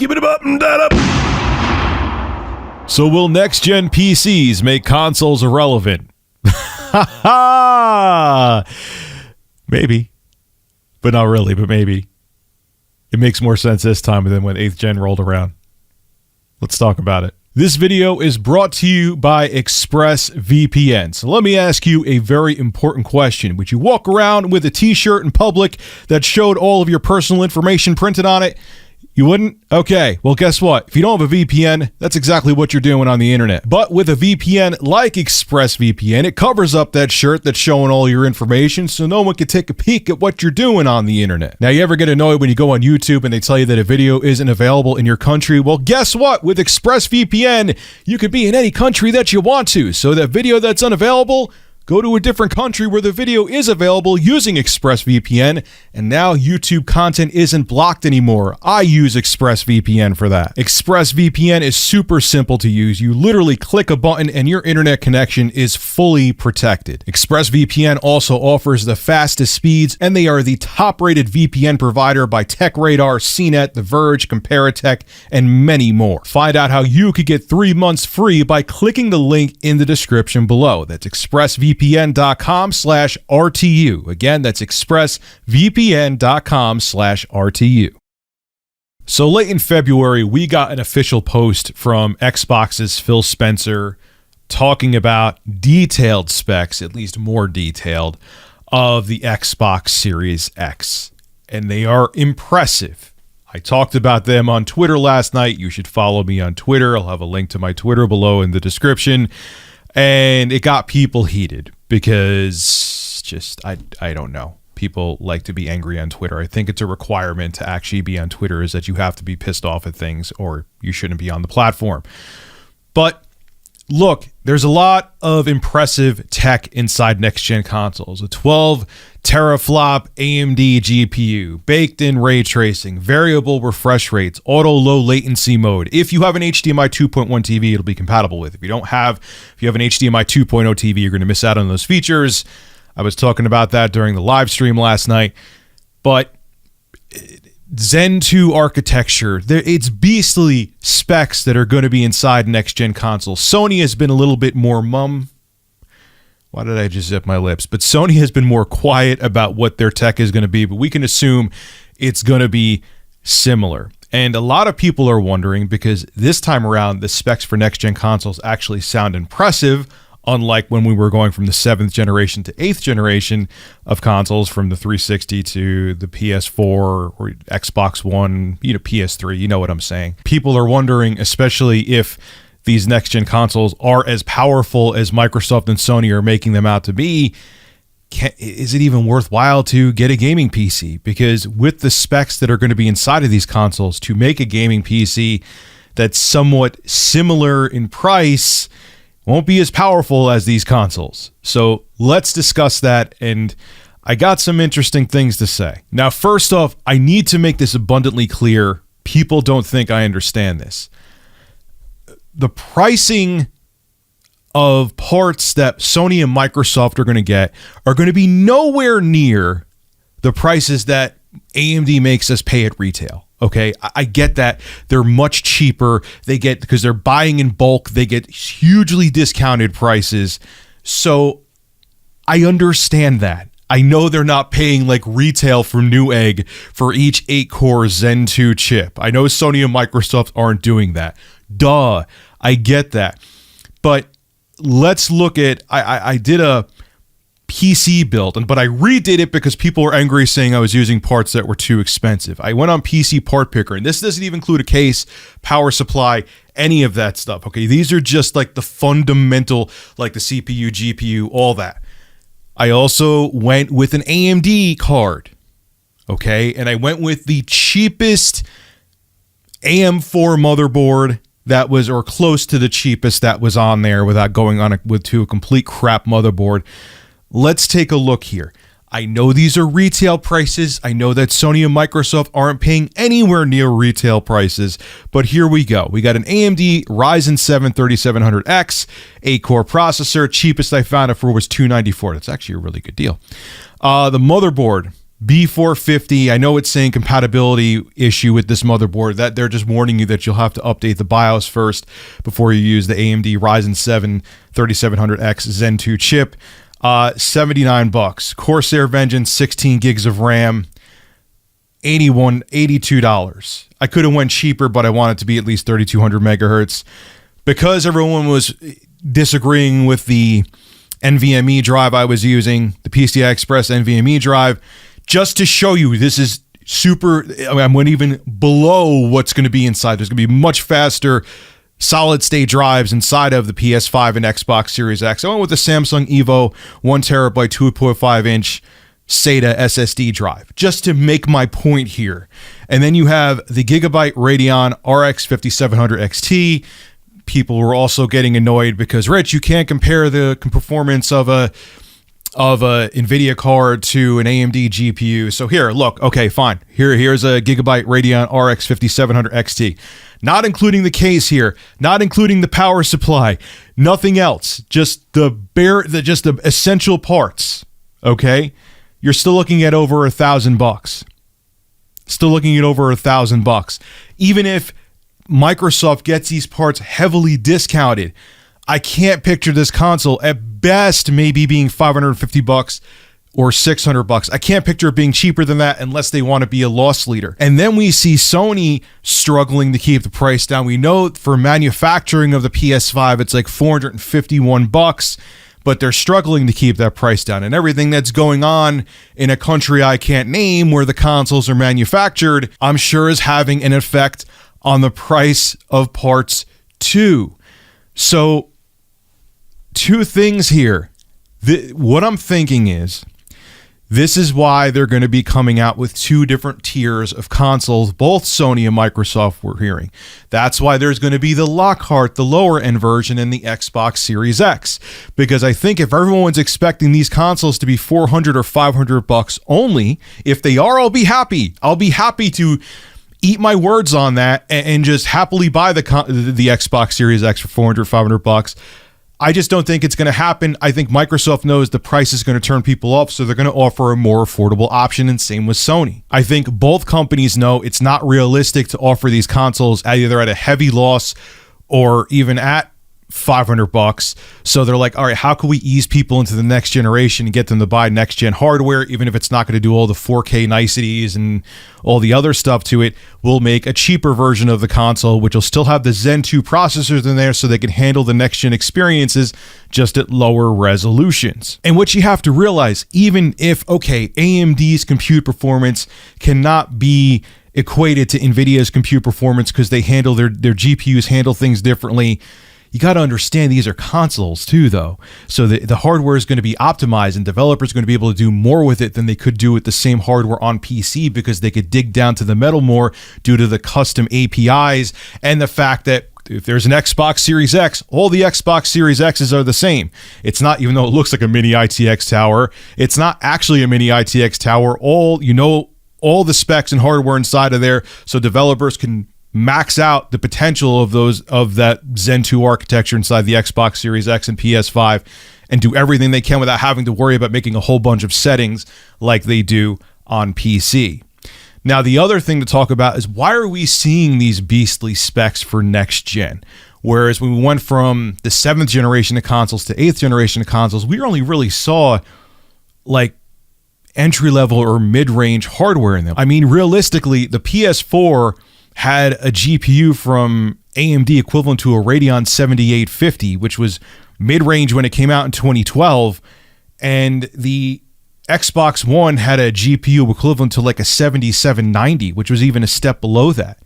Skip it up and that up. So will next-gen PCs make consoles irrelevant? Ha ha! Maybe. But not really, but maybe. It makes more sense this time than when 8th gen rolled around. Let's talk about it. This video is brought to you by ExpressVPN. So let me ask you a very important question. Would you walk around with a t-shirt in public that showed all of your personal information printed on it? You wouldn't? Okay, well guess what? If you don't have a VPN, that's exactly what you're doing on the internet. But with a VPN like ExpressVPN, it covers up that shirt that's showing all your information so no one can take a peek at what you're doing on the internet. Now, you ever get annoyed when you go on YouTube and they tell you that a video isn't available in your country? Well, guess what? With ExpressVPN, you could be in any country that you want to. So that video that's unavailable, go to a different country where the video is available using ExpressVPN, and now YouTube content isn't blocked anymore. I use ExpressVPN for that. ExpressVPN is super simple to use. You literally click a button and your internet connection is fully protected. ExpressVPN also offers the fastest speeds, and they are the top-rated VPN provider by TechRadar, CNET, The Verge, Comparitech, and many more. Find out how you could get 3 months free by clicking the link in the description below. That's expressvpn.com/RTU. Again, that's expressvpn.com/RTU. So late in February, we got an official post from Xbox's Phil Spencer talking about detailed specs, at least more detailed, of the Xbox Series X. And they are impressive. I talked about them on Twitter last night. You should follow me on Twitter. I'll have a link to my Twitter below in the description. And it got people heated because just, I don't know. People like to be angry on Twitter. I think it's a requirement to actually be on Twitter is that you have to be pissed off at things or you shouldn't be on the platform. But look, there's a lot of impressive tech inside next-gen consoles. A 12 teraflop AMD GPU, baked-in ray tracing, variable refresh rates, auto low latency mode. If you have an HDMI 2.1 TV, it'll be compatible with. If you have an HDMI 2.0 TV, you're going to miss out on those features. I was talking about that during the live stream last night. But Zen 2 architecture, it's beastly specs that are going to be inside next-gen consoles. Sony has been a little bit more mum. Why did I just zip my lips? But Sony has been more quiet about what their tech is going to be, but we can assume it's going to be similar. And a lot of people are wondering because this time around, the specs for next-gen consoles actually sound impressive, unlike when we were going from the 7th generation to 8th generation of consoles, from the 360 to the PS4 or Xbox One, PS3, you know what I'm saying. People are wondering, especially if these next-gen consoles are as powerful as Microsoft and Sony are making them out to be, is it even worthwhile to get a gaming PC? Because with the specs that are going to be inside of these consoles, to make a gaming PC that's somewhat similar in price won't be as powerful as these consoles. So let's discuss that, and I got some interesting things to say. Now, first off, I need to make this abundantly clear. People don't think I understand this. The pricing of parts that Sony and Microsoft are going to get are going to be nowhere near the prices that AMD makes us pay at retail. Okay, I get that. They're much cheaper. Because they're buying in bulk, they get hugely discounted prices. So I understand that. I know they're not paying like retail for Newegg for each 8-core Zen 2 chip. I know Sony and Microsoft aren't doing that. Duh, I get that. But let's look at, I did a PC build, but I redid it because people were angry saying I was using parts that were too expensive. I went on PC Part Picker, and this doesn't even include a case, power supply, any of that stuff. Okay, these are just like the fundamental, like the CPU, GPU, all that. I also went with an AMD card, okay, and I went with the cheapest AM4 motherboard that was, or close to the cheapest that was on there, without going on to a complete crap motherboard. Let's take a look here. I know these are retail prices. I know that Sony and Microsoft aren't paying anywhere near retail prices, but here we go. We got an AMD Ryzen 7 3700X, 8-core processor. Cheapest I found it for was $294. That's actually a really good deal. The motherboard, B450. I know it's saying compatibility issue with this motherboard. That they're just warning you that you'll have to update the BIOS first before you use the AMD Ryzen 7 3700X Zen 2 chip. $79. Corsair Vengeance, 16 gigs of RAM, $82. I could have went cheaper, but I want it to be at least 3200 megahertz. Because everyone was disagreeing with the NVMe drive I was using, the PCI Express NVMe drive, just to show you this is super, I went even below what's going to be inside. There's going to be much faster solid state drives inside of the PS5 and Xbox Series X. I went with the Samsung Evo 1TB 2.5 inch SATA SSD drive, just to make my point here. And then you have the Gigabyte Radeon RX 5700 XT. People were also getting annoyed because, Rich, you can't compare the performance of a NVIDIA card to an AMD GPU. So here, look, okay, fine. Here's a Gigabyte Radeon RX 5700 XT. Not including the case here, not including the power supply, nothing else, just the essential parts, okay? You're still looking at over $1,000. Still looking at over $1,000. Even if Microsoft gets these parts heavily discounted, I can't picture this console at best maybe being $550 or $600. I can't picture it being cheaper than that unless they want to be a loss leader. And then we see Sony struggling to keep the price down. We know for manufacturing of the PS5, it's like $451, but they're struggling to keep that price down. And everything that's going on in a country I can't name where the consoles are manufactured, I'm sure is having an effect on the price of parts too. So, two things here. What I'm thinking is, this is why they're going to be coming out with two different tiers of consoles, both Sony and Microsoft we're hearing. That's why there's going to be the Lockhart, the lower end version, and the Xbox Series X. Because I think if everyone's expecting these consoles to be $400 or $500 only, if they are, I'll be happy. I'll be happy to eat my words on that and just happily buy the Xbox Series X for $400, $500. I just don't think it's going to happen. I think Microsoft knows the price is going to turn people off, so they're going to offer a more affordable option, and same with Sony. I think both companies know it's not realistic to offer these consoles either at a heavy loss or even at $500. So they're like, all right, how can we ease people into the next generation and get them to buy next gen hardware, even if it's not going to do all the 4K niceties and all the other stuff to it? We'll make a cheaper version of the console, which will still have the Zen 2 processors in there so they can handle the next gen experiences just at lower resolutions. And what you have to realize, even if, okay, AMD's compute performance cannot be equated to NVIDIA's compute performance because they handle their GPUs handle things differently, you got to understand these are consoles too, though. So the hardware is going to be optimized and developers are going to be able to do more with it than they could do with the same hardware on PC because they could dig down to the metal more due to the custom APIs and the fact that if there's an Xbox Series X, all the Xbox Series X's are the same. It's not, even though it looks like a mini ITX tower, it's not actually a mini ITX tower. All the specs and hardware inside of there so developers can max out the potential of that Zen 2 architecture inside the Xbox Series X and PS5 and do everything they can without having to worry about making a whole bunch of settings like they do on PC. Now, the other thing to talk about is why are we seeing these beastly specs for next gen? Whereas when we went from the 7th generation of consoles to 8th generation of consoles, we only really saw like entry-level or mid-range hardware in them. I mean, realistically, the PS4 had a GPU from AMD equivalent to a Radeon 7850, which was mid-range when it came out in 2012, and the Xbox One had a GPU equivalent to like a 7790, which was even a step below that.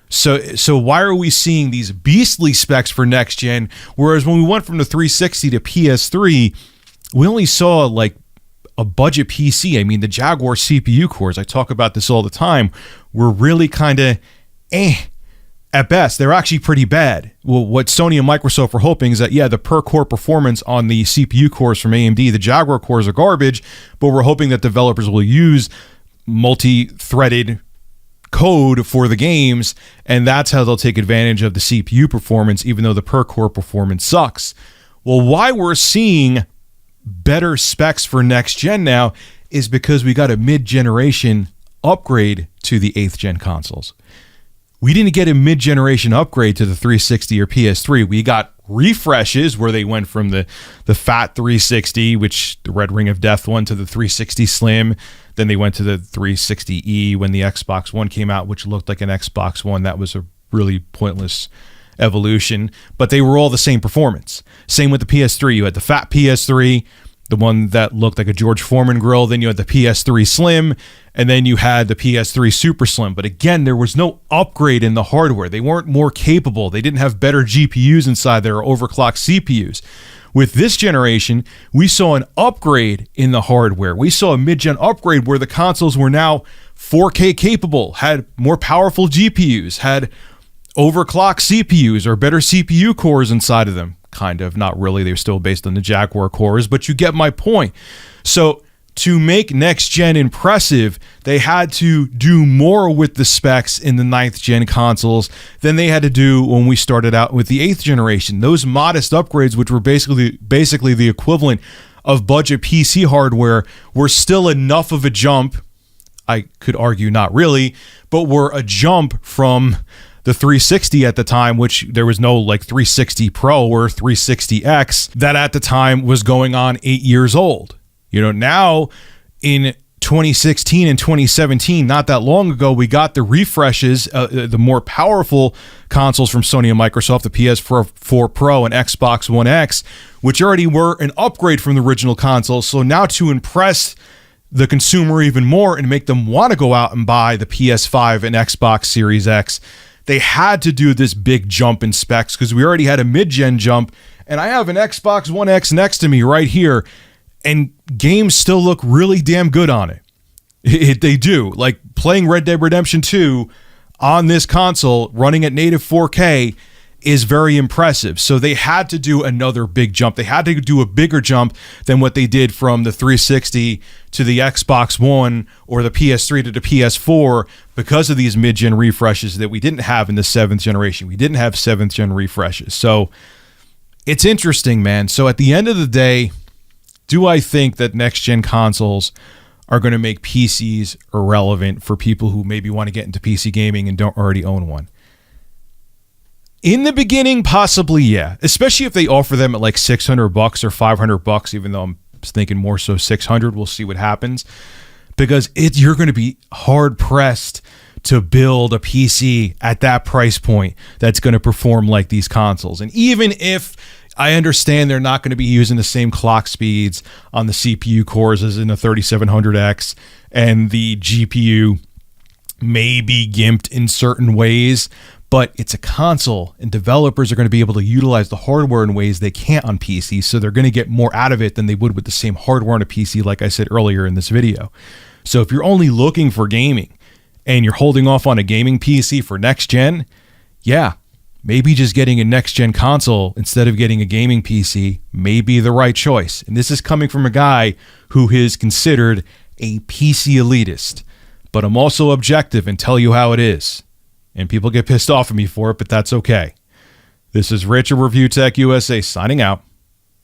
So why are we seeing these beastly specs for next gen, whereas when we went from the 360 to PS3, we only saw like a budget PC? I mean, the Jaguar CPU cores, I talk about this all the time, were really kind of at best. They're actually pretty bad. Well, what Sony and Microsoft were hoping is that, yeah, the per core performance on the CPU cores from AMD, the Jaguar cores are garbage, but we're hoping that developers will use multi-threaded code for the games, and that's how they'll take advantage of the CPU performance, even though the per core performance sucks. Well, why we're seeing better specs for next gen now is because we got a mid-generation upgrade to the 8th gen consoles. We didn't get a mid-generation upgrade to the 360 or PS3. We got refreshes where they went from the fat 360, which the Red Ring of Death one, to the 360 Slim. Then they went to the 360E when the Xbox One came out, which looked like an Xbox One. That was a really pointless evolution, but they were all the same performance. Same with the PS3. You had the fat PS3, the one that looked like a George Foreman grill. Then you had the PS3 Slim, and then you had the PS3 Super Slim. But again, there was no upgrade in the hardware. They weren't more capable. They didn't have better GPUs inside there or overclocked CPUs. With this generation, we saw an upgrade in the hardware. We saw a mid-gen upgrade where the consoles were now 4K capable, had more powerful GPUs, had overclocked CPUs or better CPU cores inside of them. Kind of, not really. They're still based on the Jaguar cores, but you get my point. So to make next gen impressive, they had to do more with the specs in the 9th gen consoles than they had to do when we started out with the 8th generation. Those modest upgrades, which were basically the equivalent of budget PC hardware, were still enough of a jump. I could argue not really, but were a jump from the 360 at the time, which there was no like 360 Pro or 360X that at the time was going on 8 years old. You know, now in 2016 and 2017, not that long ago, we got the refreshes, the more powerful consoles from Sony and Microsoft, the PS4 Pro and Xbox One X, which already were an upgrade from the original consoles. So now to impress the consumer even more and make them want to go out and buy the PS5 and Xbox Series X, they had to do this big jump in specs because we already had a mid-gen jump. And I have an Xbox One X next to me right here, and games still look really damn good on it. They do. Like playing Red Dead Redemption 2 on this console running at native 4K is very impressive. So they had to do another big jump. They had to do a bigger jump than what they did from the 360 to the Xbox One or the PS3 to the PS4 because of these mid-gen refreshes that we didn't have in the 7th generation. We didn't have 7th gen refreshes. So it's interesting, man. So at the end of the day, do I think that next-gen consoles are going to make PCs irrelevant for people who maybe want to get into PC gaming and don't already own one? In the beginning, possibly, yeah. Especially if they offer them at like $600 or $500, even though I'm thinking more so $600. We'll see what happens. Because you're going to be hard-pressed to build a PC at that price point that's going to perform like these consoles. And even if I understand they're not going to be using the same clock speeds on the CPU cores as in the 3700X, and the GPU may be gimped in certain ways, but it's a console and developers are going to be able to utilize the hardware in ways they can't on PC, so they're going to get more out of it than they would with the same hardware on a PC, like I said earlier in this video. So if you're only looking for gaming and you're holding off on a gaming PC for next gen, yeah, maybe just getting a next-gen console instead of getting a gaming PC may be the right choice. And this is coming from a guy who is considered a PC elitist. But I'm also objective and tell you how it is. And people get pissed off at me for it, but that's okay. This is Rich of Review Tech USA signing out.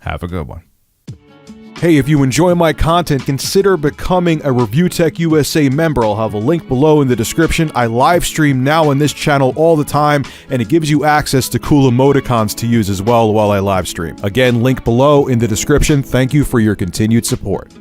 Have a good one. Hey, if you enjoy my content, consider becoming a Review Tech USA member. I'll have a link below in the description. I live stream now on this channel all the time, and it gives you access to cool emoticons to use as well while I live stream. Again, link below in the description. Thank you for your continued support.